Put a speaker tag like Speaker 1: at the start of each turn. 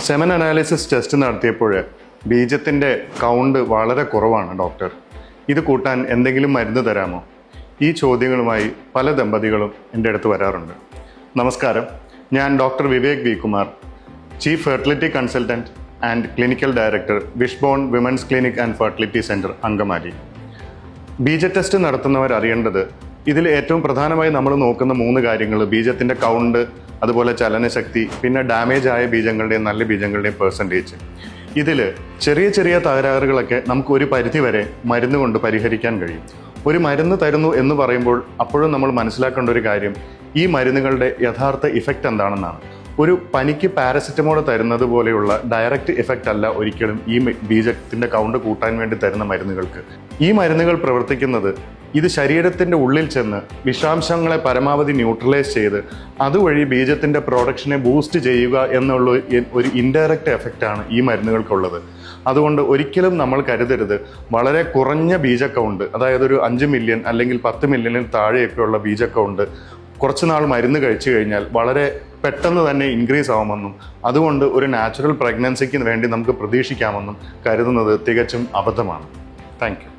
Speaker 1: Semen analysis test നടത്തിയപ്പോൾ ബീജത്തിൻ്റെ count വളരെ കുറവാണ് ഡോക്ടർ. ഇത് കൂട്ടാൻ എന്തെങ്കിലും മരുന്ന് തരാമോ? ഈ ചോദ്യങ്ങളുമായി പല ദമ്പതികളും എൻ്റെ അടുത്ത് വരാറുണ്ട്. നമസ്കാരം, ഞാൻ doctor Vivek V Kumar, chief fertility consultant and clinical director Wishbone women's clinic and fertility centre Angamaly. ബീജ ടെസ്റ്റ് നടത്തുന്നവർ അറിയേണ്ടത് ഇതിൽ ഏറ്റവും പ്രധാനമായി നമ്മൾ നോക്കുന്ന 3 കാര്യങ്ങൾ: ബീജത്തിൻ്റെ കൗണ്ട്, അതുപോലെ ചലനശക്തി, പിന്നെ ഡാമേജ് ആയ ബീജങ്ങളുടെയും നല്ല ബീജങ്ങളുടെയും പെർസെൻറ്റേജ്. ഇതിൽ ചെറിയ ചെറിയ തകരാറുകളൊക്കെ നമുക്ക് ഒരു പരിധിവരെ മരുന്ന് കൊണ്ട് പരിഹരിക്കാൻ കഴിയും. ഒരു മരുന്ന് തരുന്നു എന്ന് പറയുമ്പോൾ അപ്പോഴും നമ്മൾ മനസ്സിലാക്കേണ്ട ഒരു കാര്യം, ഈ മരുന്നുകളുടെ യഥാർത്ഥ ഇഫക്റ്റ് എന്താണെന്നാണ്. ഒരു പനിക്ക് പാരസെറ്റമോൾ തരുന്നത് പോലെയുള്ള ഡയറക്റ്റ് ഇഫക്റ്റ് അല്ല ഒരിക്കലും ഈ ബീജത്തിൻ്റെ കൗണ്ട് കൂട്ടാൻ വേണ്ടി തരുന്ന മരുന്നുകൾക്ക്. ഈ മരുന്നുകൾ പ്രവർത്തിക്കുന്നത് ഇത് ശരീരത്തിൻ്റെ ഉള്ളിൽ ചെന്ന് വിഷാംശങ്ങളെ പരമാവധി ന്യൂട്രലൈസ് ചെയ്ത് അതുവഴി ബീജത്തിൻ്റെ പ്രൊഡക്ഷനെ ബൂസ്റ്റ് ചെയ്യുക എന്നുള്ള ഒരു ഇൻഡയറക്റ്റ് എഫക്റ്റാണ് ഈ മരുന്നുകൾക്കുള്ളത്. അതുകൊണ്ട് ഒരിക്കലും നമ്മൾ കരുതരുത് വളരെ കുറഞ്ഞ ബീജ കൗണ്ട്, അതായത് ഒരു 5 മില്യൺ അല്ലെങ്കിൽ 10 മില്യണിൽ താഴെയൊക്കെയുള്ള ബീജ കൗണ്ട് കുറച്ച് നാൾ മരുന്ന് കഴിച്ചു കഴിഞ്ഞാൽ വളരെ പെട്ടെന്ന് തന്നെ ഇൻക്രീസ് ആവുമെന്നും അതുകൊണ്ട് ഒരു നാച്ചുറൽ പ്രഗ്നൻസിക്ക് വേണ്ടി നമുക്ക് പ്രതീക്ഷിക്കാമെന്നും കരുതുന്നത് തികച്ചും അബദ്ധമാണ്. Thank you.